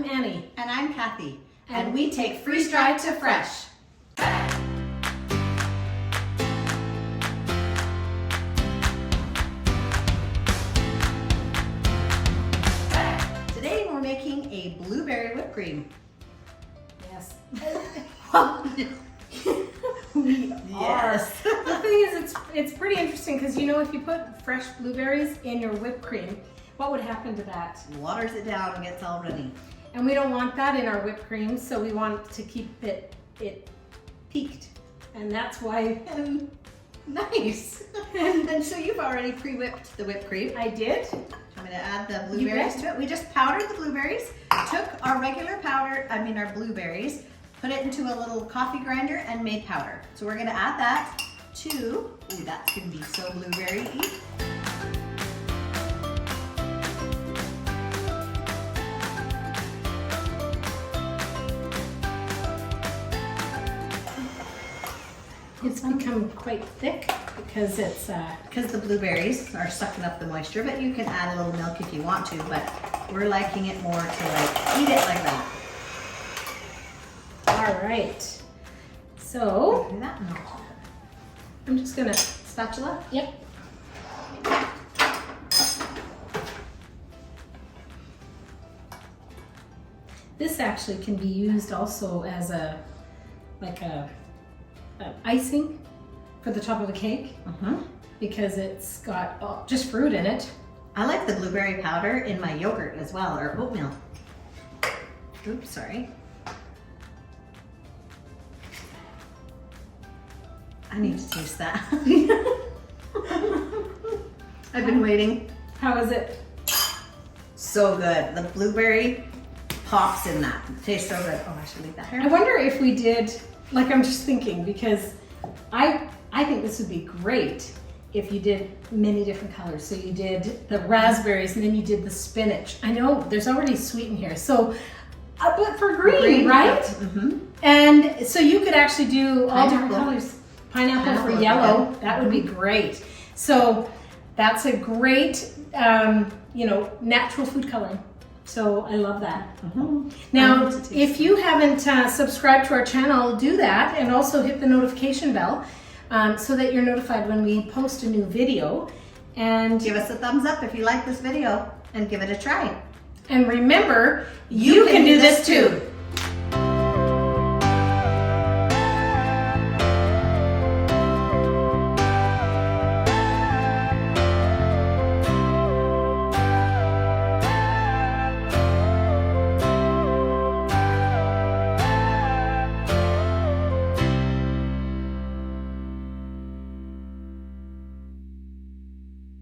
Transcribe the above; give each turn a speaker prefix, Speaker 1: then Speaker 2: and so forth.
Speaker 1: Annie.
Speaker 2: And I'm Kathy.
Speaker 1: And we take freeze-dried to fresh.
Speaker 2: Today we're making a blueberry whipped cream.
Speaker 1: Yes.
Speaker 2: Yes.
Speaker 1: The thing is, it's pretty interesting because, you know, if you put fresh blueberries in your whipped cream, what would happen to that?
Speaker 2: Waters it down and gets all runny.
Speaker 1: And we don't want that in our whipped cream, so we want to keep it peaked. And that's why,
Speaker 2: Nice. And so you've already pre-whipped the whipped cream.
Speaker 1: I did.
Speaker 2: I'm going to add the blueberries to it. We just powdered the blueberries, took our regular our blueberries, put it into a little coffee grinder and made powder. So we're going to add that to, ooh, that's going to be so blueberry-y.
Speaker 1: It's become quite thick because it's
Speaker 2: Because the blueberries are sucking up the moisture, but you can add a little milk if you want to, but we're liking it more to like eat it like that.
Speaker 1: all right. So
Speaker 2: Do that? No.
Speaker 1: I'm just gonna,
Speaker 2: Spatula?
Speaker 1: yep. This actually can be used also as a icing for the top of a cake because it's got just fruit in it.
Speaker 2: I like the blueberry powder in my yogurt as well, or oatmeal. Oops, sorry. I need to taste that. I've been waiting.
Speaker 1: How is it?
Speaker 2: So good. The blueberry pops in that. It tastes so good. Oh, I should leave that
Speaker 1: I
Speaker 2: here.
Speaker 1: wonder if we did, like, I'm just thinking because I think this would be great if you did many different colors. So you did the raspberries and then you did the spinach. I know there's already sweet in here. So, but for green, right?
Speaker 2: Mm-hmm.
Speaker 1: And so you could actually do all different
Speaker 2: Pineapple.
Speaker 1: colors. Pineapple for
Speaker 2: Pineapple,
Speaker 1: yellow,
Speaker 2: yeah.
Speaker 1: that would be great. So that's a great, natural food coloring. So I love that.
Speaker 2: Mm-hmm.
Speaker 1: Now, if you haven't subscribed to our channel, do that and also hit the notification bell so that you're notified when we post a new video. And
Speaker 2: Give us a thumbs up if you like this video and give it a try.
Speaker 1: remember, you can do this too.